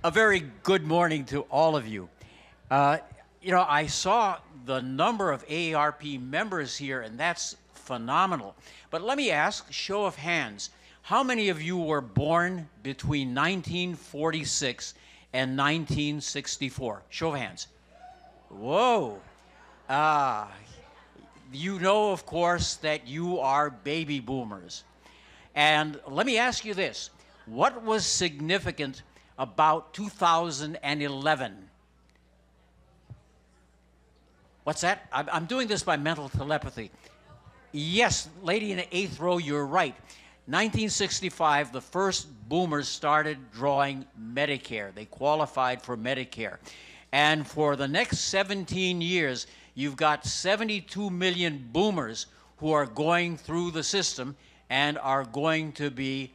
A very good morning to all of you. I saw the number of AARP members here, and that's phenomenal. But let me ask, show of hands, how many of you were born between 1946 and 1964? Show of hands. Whoa. You know, of course, that you are baby boomers. And let me ask you this. What was significant about 2011? What's that? I'm doing this by mental telepathy. Yes, lady in the 8th row, you're right. 1965, the first boomers started drawing Medicare. They qualified for Medicare. And for the next 17 years, you've got 72 million boomers who are going through the system and are going to be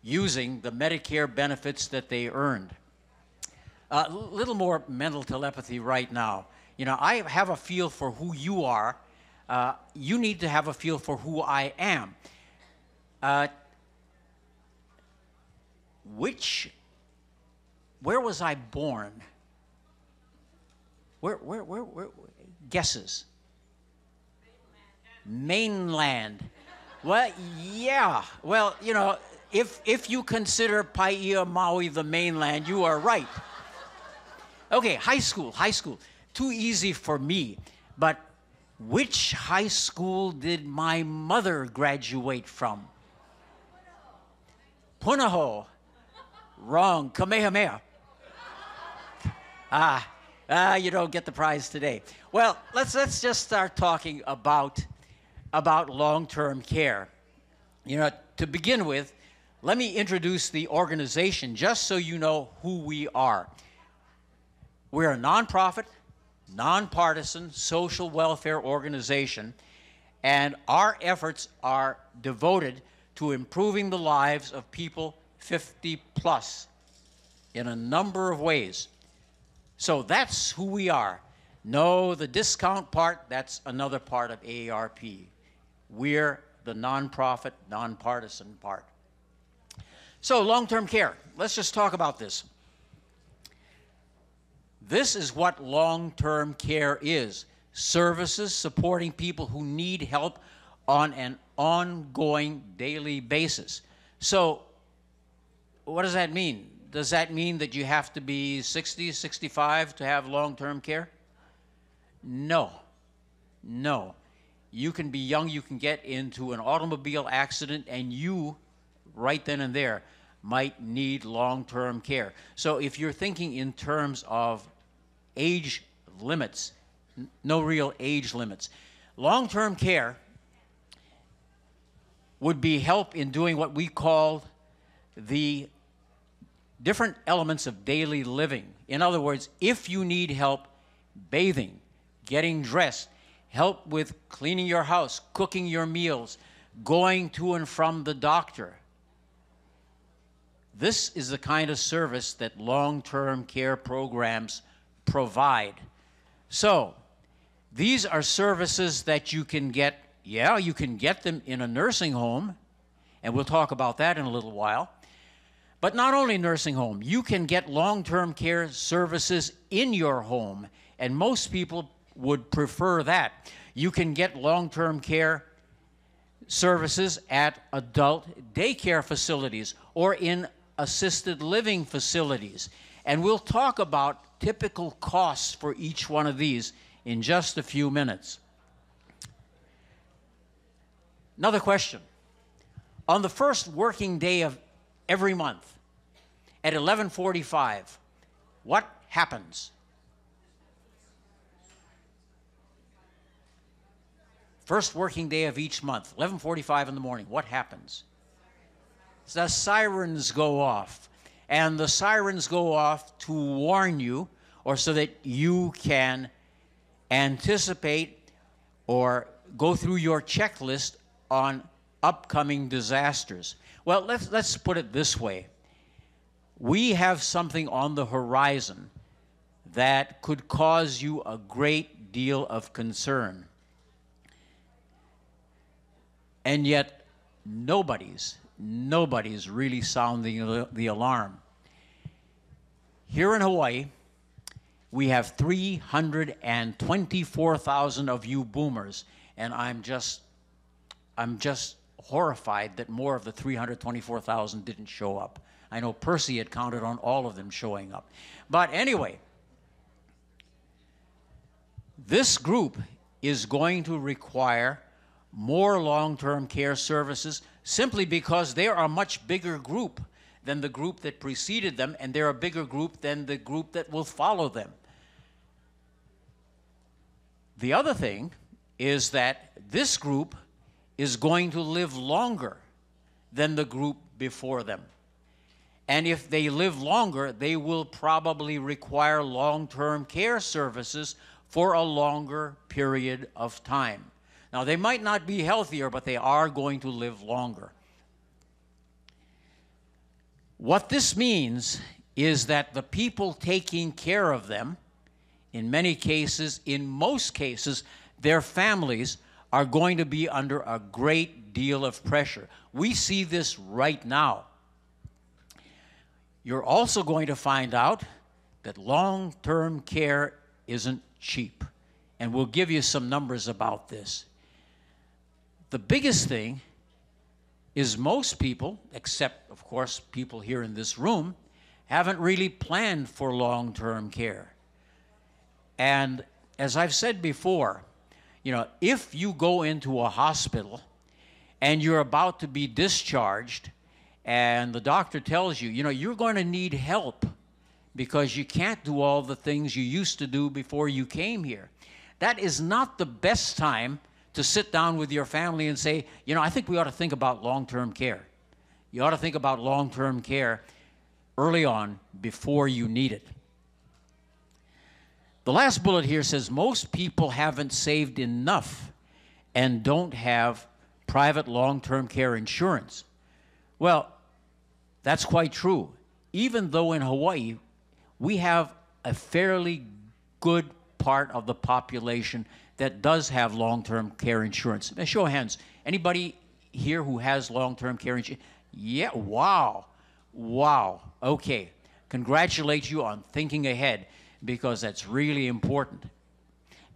using the Medicare benefits that they earned. A little more mental telepathy right now. You know, I have a feel for who you are. You need to have a feel for who I am. Where was I born? Where guesses? Mainland. Well, yeah. Well, you know, if you consider Paia, Maui the mainland, you are right. Okay, high school. Too easy for me. But which high school did my mother graduate from? Punahou. Wrong. Kamehameha. You don't get the prize today. Well, let's just start talking about long-term care. You know, to begin with, let me introduce the organization just so you know who we are. We're a nonprofit, nonpartisan social welfare organization, and our efforts are devoted to improving the lives of people 50 plus in a number of ways. So that's who we are. No, the discount part, that's another part of AARP. We're the nonprofit, nonpartisan part. So long-term care, let's just talk about this. This is what long-term care is. Services supporting people who need help on an ongoing daily basis. So what does that mean? Does that mean that you have to be 60, 65 to have long-term care? No. You can be young, you can get into an automobile accident, and you, right then and there, might need long-term care. So if you're thinking in terms of age limits, no real age limits. Long-term care would be help in doing what we call the different elements of daily living. In other words, if you need help bathing, getting dressed, help with cleaning your house, cooking your meals, going to and from the doctor, this is the kind of service that long-term care programs provide. So these are services that you can get. Yeah, you can get them in a nursing home, and we'll talk about that in a little while. But not only nursing home, you can get long-term care services in your home, and most people would prefer that. You can get long-term care services at adult daycare facilities or in assisted living facilities. And we'll talk about typical costs for each one of these in just a few minutes. Another question. On the first working day of every month at 11:45, what happens? First working day of each month, 11:45 in the morning, what happens? The sirens go off. And the sirens go off to warn you, or so that you can anticipate or go through your checklist on upcoming disasters. Well, let's put it this way. We have something on the horizon that could cause you a great deal of concern. And yet, nobody's really sounding the alarm. Here in Hawaii, we have 324,000 of you boomers, and I'm just horrified that more of the 324,000 didn't show up. I know Percy had counted on all of them showing up. But anyway, this group is going to require more long-term care services simply because they are a much bigger group than the group that preceded them, and they're a bigger group than the group that will follow them. The other thing is that this group is going to live longer than the group before them. And if they live longer, they will probably require long-term care services for a longer period of time. Now, they might not be healthier, but they are going to live longer. What this means is that the people taking care of them, in many cases, in most cases, their families are going to be under a great deal of pressure. We see this right now. You're also going to find out that long-term care isn't cheap. And we'll give you some numbers about this. The biggest thing is most people, except, of course, people here in this room, haven't really planned for long-term care. And as I've said before, you know, if you go into a hospital and you're about to be discharged and the doctor tells you, you know, you're going to need help because you can't do all the things you used to do before you came here, that is not the best time to sit down with your family and say, you know, I think we ought to think about long-term care. You ought to think about long-term care early on before you need it. The last bullet here says most people haven't saved enough and don't have private long-term care insurance. Well, that's quite true. Even though in Hawaii, we have a fairly good part of the population that does have long-term care insurance. Now, show of hands. Anybody here who has long-term care insurance? Yeah, wow. Wow. Okay. Congratulate you on thinking ahead, because that's really important.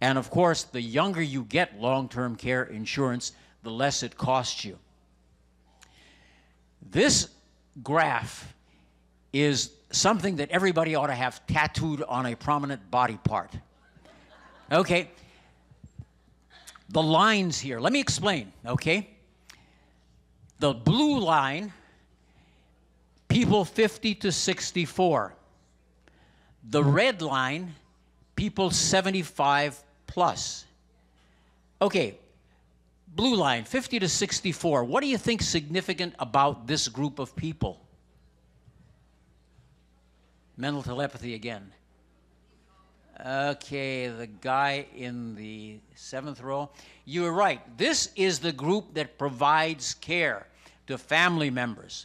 And of course, the younger you get long-term care insurance, the less it costs you. This graph is something that everybody ought to have tattooed on a prominent body part. Okay. The lines here, let me explain, okay? The blue line, people 50 to 64. The red line, people 75 plus. Okay, blue line, 50 to 64. What do you think is significant about this group of people? Mental telepathy again. Okay, the guy in the 7th row. You were right. This is the group that provides care to family members.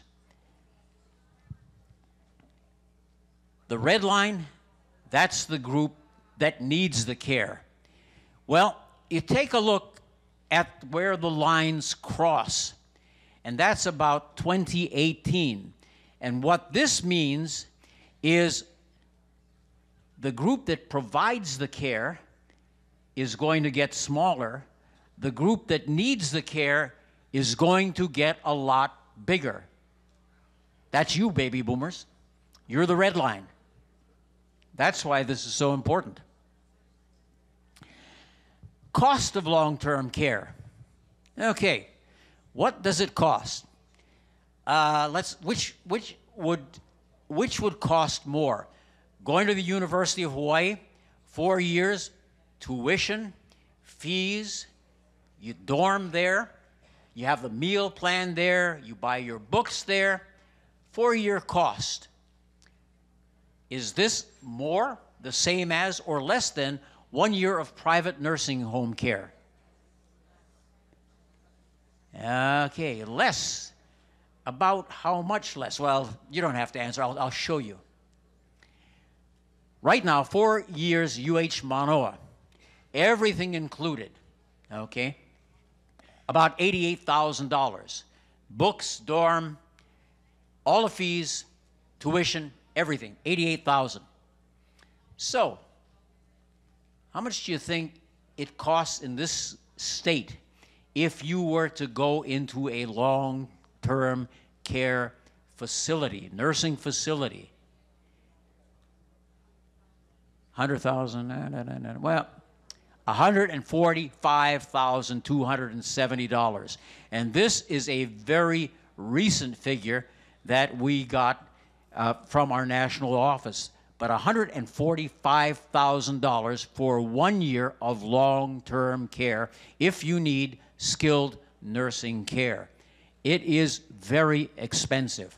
The red line, that's the group that needs the care. Well, you take a look at where the lines cross, and that's about 2018. And what this means is the group that provides the care is going to get smaller. The group that needs the care is going to get a lot bigger. That's you, baby boomers. You're the red line. That's why this is so important. Cost of long-term care. Okay, what does it cost? Which would cost more? Going to the University of Hawaii, 4 years, tuition, fees, you dorm there, you have the meal plan there, you buy your books there, 4-year cost. Is this more, the same as, or less than 1 year of private nursing home care? Okay, less. About how much less? Well, you don't have to answer. I'll show you. Right now, 4 years UH Manoa, everything included, okay, about $88,000. Books, dorm, all the fees, tuition, everything, 88,000. So, how much do you think it costs in this state if you were to go into a long-term care facility, nursing facility? 100,000, well, $145,270. And this is a very recent figure that we got from our national office. But $145,000 for 1 year of long-term care if you need skilled nursing care. It is very expensive.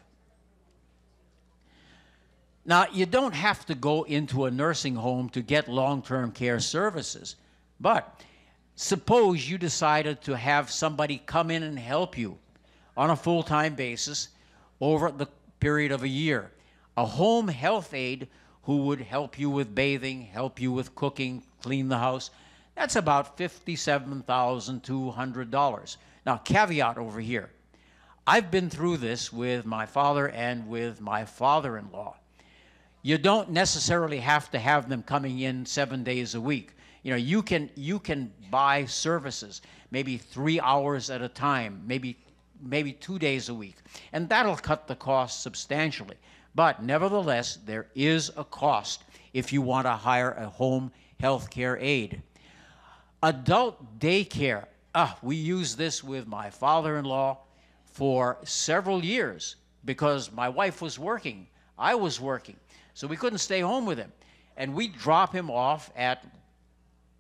Now, you don't have to go into a nursing home to get long-term care services, but suppose you decided to have somebody come in and help you on a full-time basis over the period of a year. A home health aide who would help you with bathing, help you with cooking, clean the house, that's about $57,200. Now, caveat over here. I've been through this with my father and with my father-in-law. You don't necessarily have to have them coming in 7 days a week. You know, you can buy services, maybe 3 hours at a time, maybe 2 days a week, and that'll cut the cost substantially. But nevertheless, there is a cost if you want to hire a home health care aide. Adult daycare, we used this with my father-in-law for several years because my wife was working, I was working, so we couldn't stay home with him. And we'd drop him off at,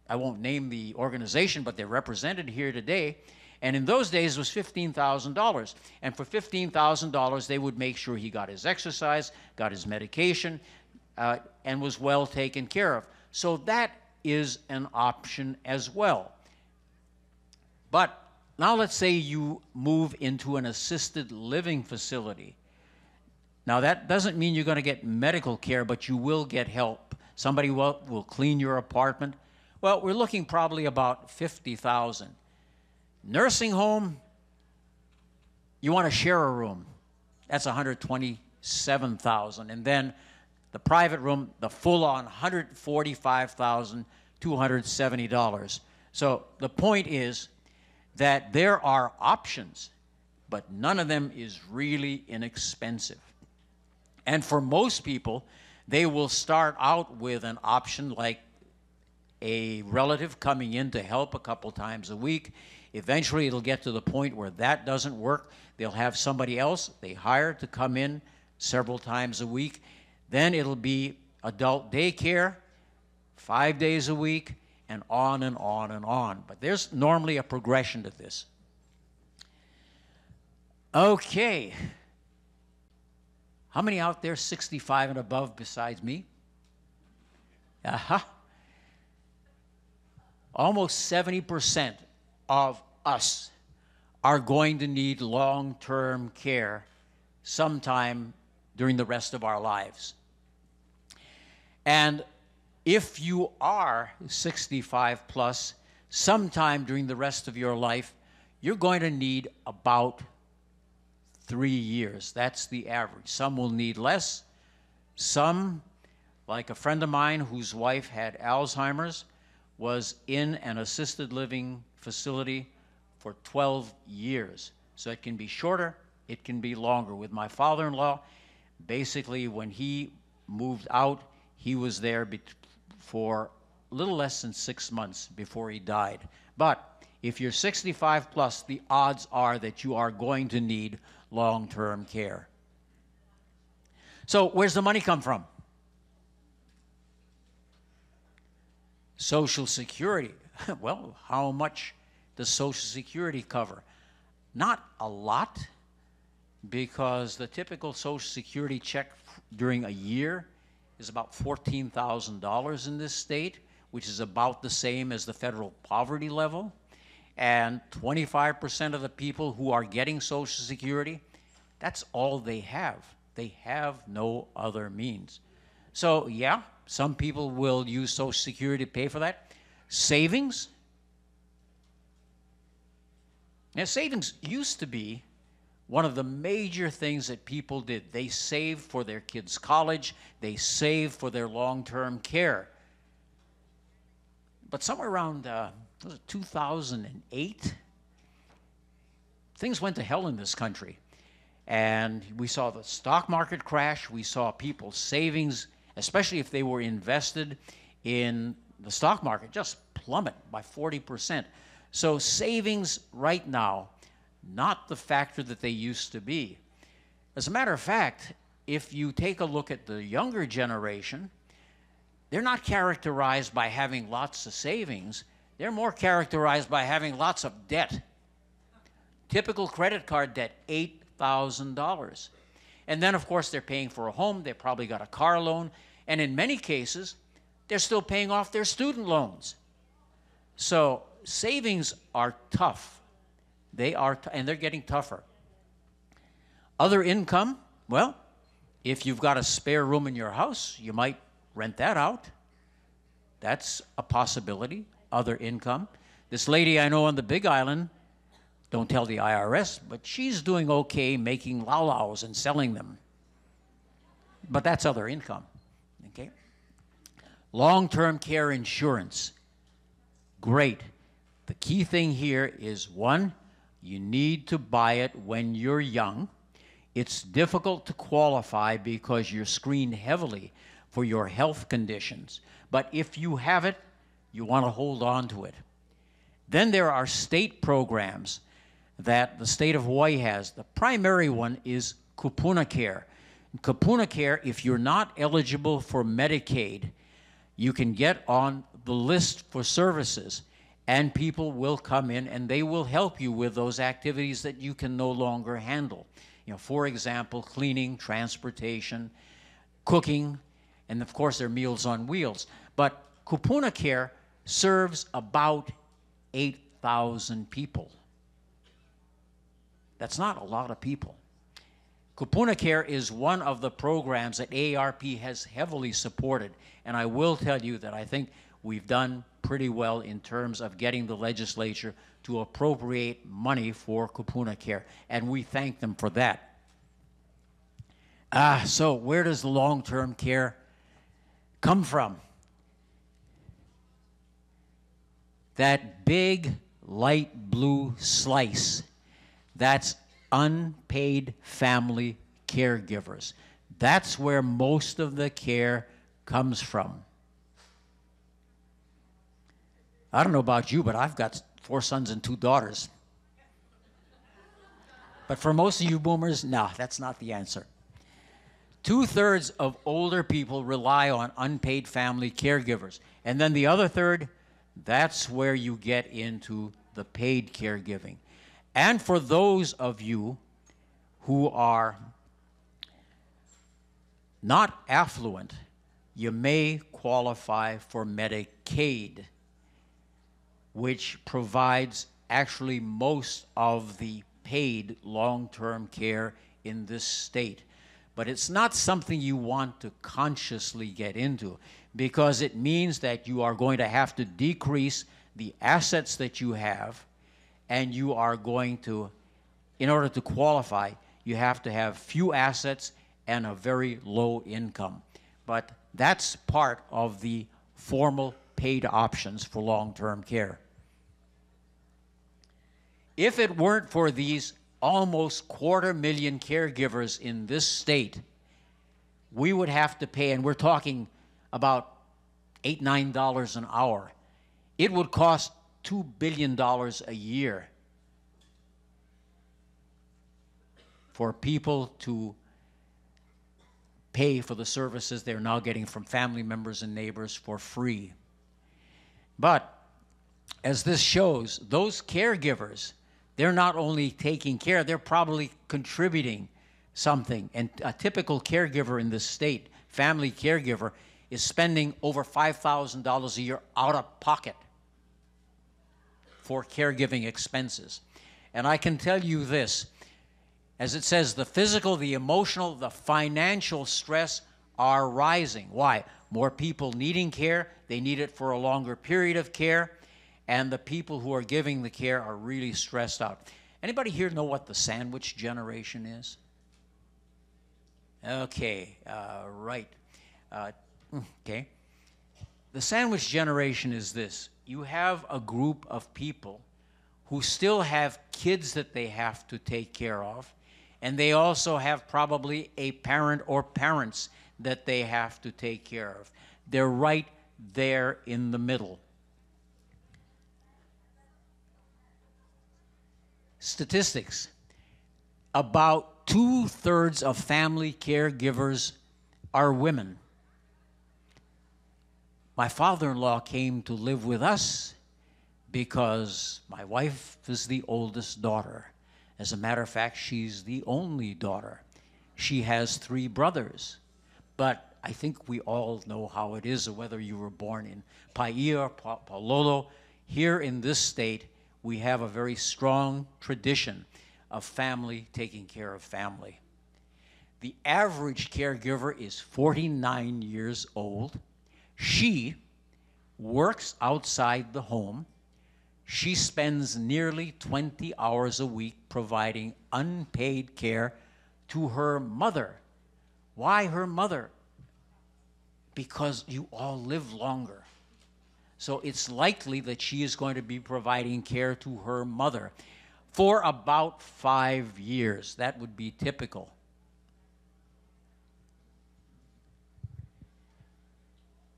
I won't name the organization, but they're represented here today. And in those days, it was $15,000. And for $15,000, they would make sure he got his exercise, got his medication, and was well taken care of. So that is an option as well. But now let's say you move into an assisted living facility. Now, that doesn't mean you're going to get medical care, but you will get help. Somebody will clean your apartment. Well, we're looking probably about $50,000. Nursing home, you want to share a room. That's $127,000. And then the private room, the full-on, $145,270. So the point is that there are options, but none of them is really inexpensive. And for most people, they will start out with an option like a relative coming in to help a couple times a week. Eventually, it'll get to the point where that doesn't work. They'll have somebody else they hire to come in several times a week. Then it'll be adult daycare, 5 days a week, and on and on and on. But there's normally a progression to this. Okay. How many out there 65 and above besides me? Almost 70% of us are going to need long-term care sometime during the rest of our lives. And if you are 65 plus, sometime during the rest of your life, you're going to need about 3 years. That's the average. Some will need less. Some, like a friend of mine whose wife had Alzheimer's, was in an assisted living facility for 12 years. So it can be shorter, it can be longer. With my father-in-law, basically when he moved out, he was there for a little less than 6 months before he died. But if you're 65 plus, the odds are that you are going to need long-term care. So where's the money come from? Social Security. Well, how much does Social Security cover? Not a lot, because the typical Social Security check during a year is about $14,000 in this state, which is about the same as the federal poverty level. And 25% of the people who are getting Social Security, that's all they have. They have no other means. So, yeah, some people will use Social Security to pay for that. Savings. Now, savings used to be one of the major things that people did. They saved for their kids' college. They saved for their long-term care. But somewhere around was it 2008, things went to hell in this country. And we saw the stock market crash. We saw people's savings, especially if they were invested in the stock market, just plummet by 40%. So savings right now, not the factor that they used to be. As a matter of fact, if you take a look at the younger generation, they're not characterized by having lots of savings. They're more characterized by having lots of debt. Typical credit card debt, $8,000. And then, of course, they're paying for a home. They probably got a car loan. And in many cases, they're still paying off their student loans. So savings are tough. They are, and they're getting tougher. Other income, well, if you've got a spare room in your house, you might rent that out. That's a possibility, other income. This lady I know on the Big Island, don't tell the IRS, but she's doing okay making laulaus and selling them. But that's other income, okay? Long-term care insurance, great. The key thing here is, one, you need to buy it when you're young. It's difficult to qualify because you're screened heavily for your health conditions. But if you have it, you want to hold on to it. Then there are state programs that the state of Hawaii has. The primary one is Kupuna Care. Kupuna Care, if you're not eligible for Medicaid, you can get on the list for services, and people will come in and they will help you with those activities that you can no longer handle. You know, for example, cleaning, transportation, cooking, and of course their Meals on Wheels. But Kupuna Care serves about 8,000 people. That's not a lot of people. Kupuna Care is one of the programs that AARP has heavily supported, and I will tell you that I think we've done pretty well in terms of getting the legislature to appropriate money for Kupuna Care, and we thank them for that. So where does the long-term care come from? That big light blue slice, that's unpaid family caregivers. That's where most of the care comes from. I don't know about you, but I've got 4 sons and 2 daughters. But for most of you boomers, no, that's not the answer. 2/3 of older people rely on unpaid family caregivers. And then the other third, that's where you get into the paid caregiving. And for those of you who are not affluent, you may qualify for Medicaid, which provides actually most of the paid long-term care in this state. But it's not something you want to consciously get into, because it means that you are going to have to decrease the assets that you have, and you are going to, in order to qualify, you have to have few assets and a very low income. But that's part of the formal paid options for long-term care. If it weren't for these almost 250,000 caregivers in this state, we would have to pay, and we're talking about $8, $9 an hour. It would cost $2 billion a year for people to pay for the services they're now getting from family members and neighbors for free. But as this shows, those caregivers, they're not only taking care, they're probably contributing something. And a typical caregiver in this state, family caregiver, is spending over $5,000 a year out of pocket for caregiving expenses. And I can tell you this, as it says, the physical, the emotional, the financial stress are rising. Why? More people needing care, they need it for a longer period of care, and the people who are giving the care are really stressed out. Anybody here know what the sandwich generation is? Okay, right. Okay. The sandwich generation is this. You have a group of people who still have kids that they have to take care of, and they also have probably a parent or parents that they have to take care of. They're right there in the middle. Statistics. About 2/3 of family caregivers are women. My father-in-law came to live with us because my wife is the oldest daughter. As a matter of fact, she's the only daughter. She has 3 brothers. But I think we all know how it is, whether you were born in Paia or Palolo. Here in this state, we have a very strong tradition of family taking care of family. The average caregiver is 49 years old. She works outside the home. She spends nearly 20 hours a week providing unpaid care to her mother. Why her mother? Because you all live longer. So it's likely that she is going to be providing care to her mother for about 5 years. That would be typical.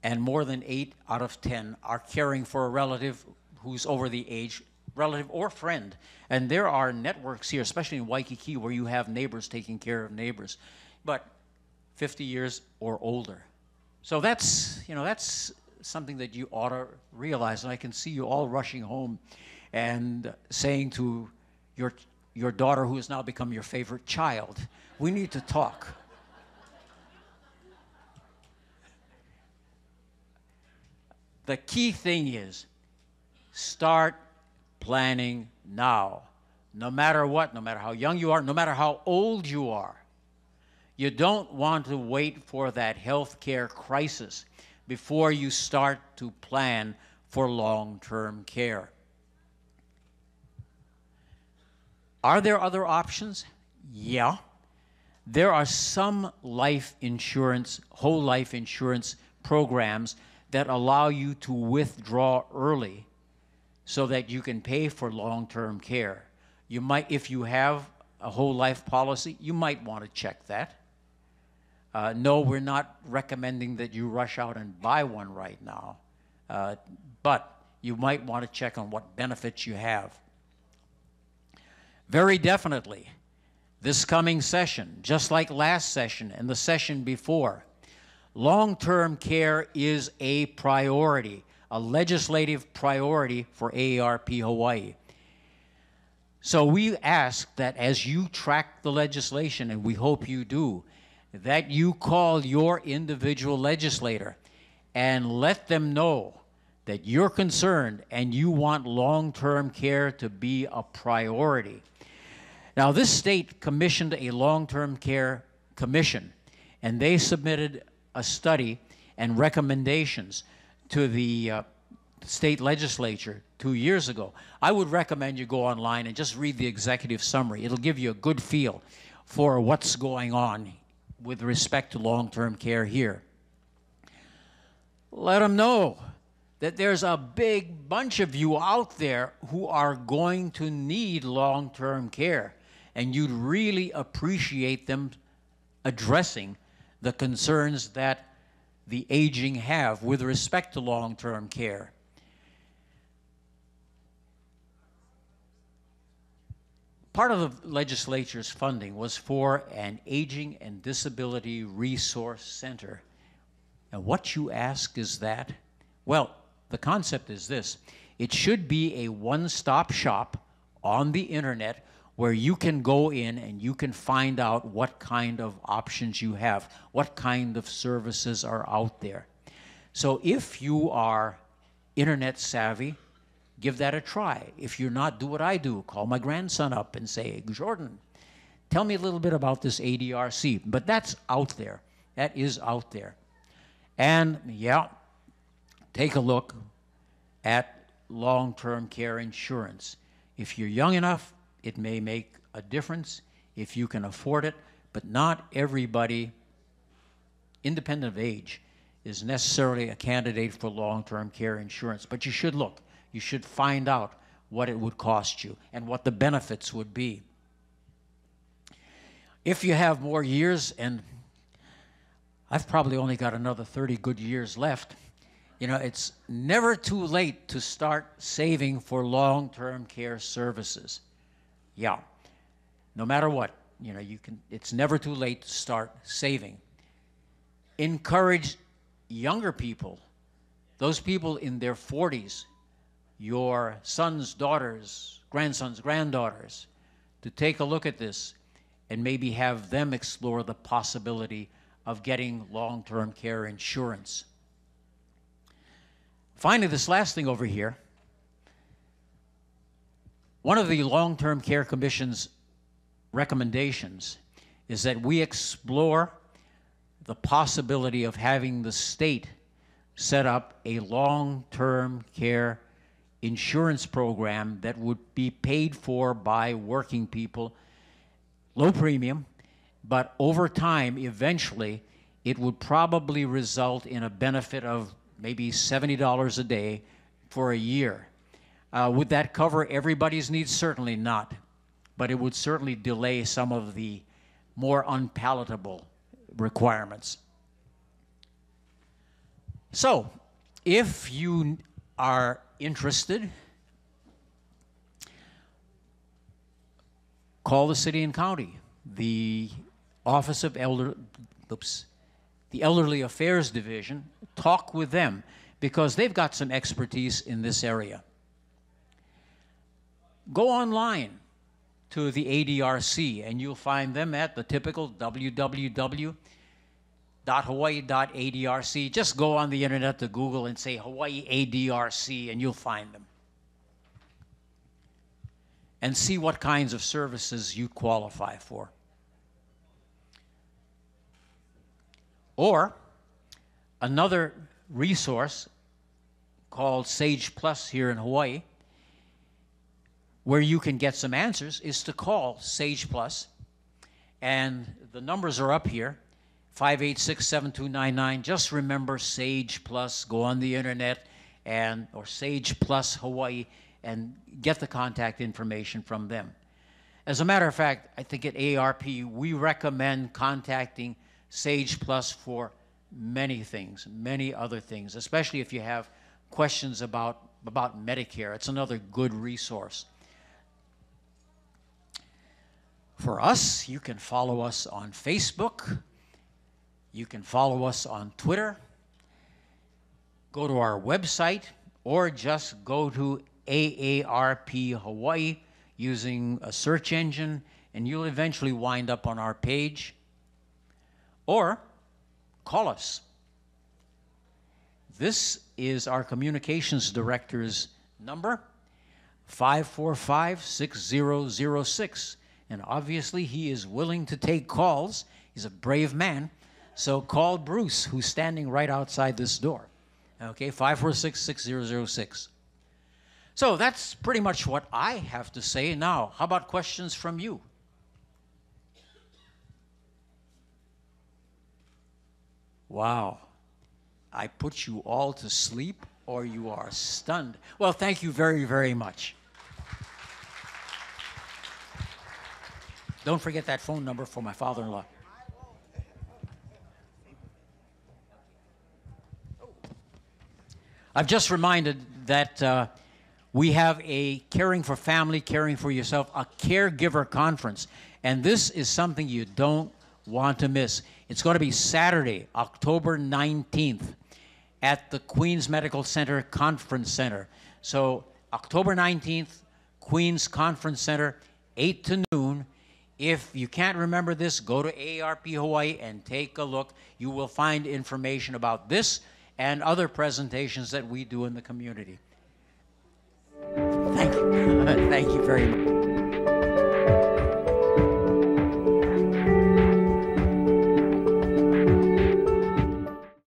And more than 8 out of 10 are caring for a relative who's over the age, relative or friend. And there are networks here, especially in Waikiki, where you have neighbors taking care of neighbors, but 50 years or older. So that's something that you ought to realize. And I can see you all rushing home and saying to your daughter, who has now become your favorite child, we need to talk. The key thing is start planning now. No matter what, no matter how young you are, no matter how old you are. You don't want to wait for that health care crisis before you start to plan for long-term care. Are there other options? Yeah. There are some life insurance, whole life insurance programs that allow you to withdraw early so that you can pay for long-term care. You might, if you have a whole life policy, you might want to check that. No, we're not recommending that you rush out and buy one right now, but you might want to check on what benefits you have. Very definitely, this coming session, just like last session and the session before, long-term care is a priority, a legislative priority for AARP Hawaii. So we ask that as you track the legislation, and we hope you do, that you call your individual legislator and let them know that you're concerned and you want long-term care to be a priority. Now, this state commissioned a long-term care commission, and they submitted a study and recommendations to the state legislature 2 years ago. I would recommend you go online and just read the executive summary. It'll give you a good feel for what's going on with respect to long-term care here. Let them know that there's a big bunch of you out there who are going to need long-term care, and you'd really appreciate them addressing the concerns that the aging have with respect to long-term care. Part of the legislature's funding was for an Aging and Disability Resource Center. And what you ask is that? Well, the concept is this. It should be a one-stop shop on the internet where you can go in and you can find out what kind of options you have, what kind of services are out there. So if you are internet savvy, give that a try. If you're not, do what I do. Call my grandson up and say, Jordan, tell me a little bit about this ADRC. But that's out there. That is out there. And, yeah, take a look at long-term care insurance. If you're young enough, It may make a difference if you can afford it, but not everybody, independent of age, is necessarily a candidate for long-term care insurance. But you should look. You should find out what it would cost you and what the benefits would be. If you have more years, and I've probably only got another 30 good years left, you know, it's never too late to start saving for long-term care services. Yeah, no matter what, you know, it's never too late to start saving. Encourage younger people, those people in their 40s, your sons, daughters, grandsons, granddaughters, to take a look at this and maybe have them explore the possibility of getting long-term care insurance. Finally, this last thing over here, one of the Long-Term Care Commission's recommendations is that we explore the possibility of having the state set up a long-term care insurance program that would be paid for by working people, low premium, but over time, eventually, it would probably result in a benefit of maybe $70 a day for a year. Would that cover everybody's needs? Certainly not. But it would certainly delay some of the more unpalatable requirements. So, if you are interested, call the city and county, the Office of the Elderly Affairs Division, talk with them because they've got some expertise in this area. Go online to the ADRC and you'll find them at the typical www.hawaii.adrc. Just go on the internet to Google and say Hawaii ADRC and you'll find them. And see what kinds of services you qualify for. Or another resource called Sage Plus here in Hawaii, where you can get some answers, is to call Sage Plus. And the numbers are up here, 586-7299. Just remember Sage Plus. Go on the internet or Sage Plus Hawaii and get the contact information from them. As a matter of fact, I think at AARP, we recommend contacting Sage Plus for many things, many other things, especially if you have questions about Medicare. It's another good resource. For us, you can follow us on Facebook. You can follow us on Twitter. Go to our website or just go to AARP Hawaii using a search engine and you'll eventually wind up on our page. Or call us. This is our communications director's number, 545-6006. And obviously he is willing to take calls. He's a brave man. So call Bruce, who's standing right outside this door. Okay, 546-6006. So that's pretty much what I have to say. Now, how about questions from you? Wow. I put you all to sleep or you are stunned. Well, thank you very, very much. Don't forget that phone number for my father-in-law. I've just reminded that we have a Caring for Family, Caring for Yourself, a caregiver conference. And this is something you don't want to miss. It's going to be Saturday, October 19th at the Queens Medical Center Conference Center. So October 19th, Queens Conference Center, 8 to noon. If you can't remember this, go to AARP Hawaii and take a look. You will find information about this and other presentations that we do in the community. Thank you. Thank you very much.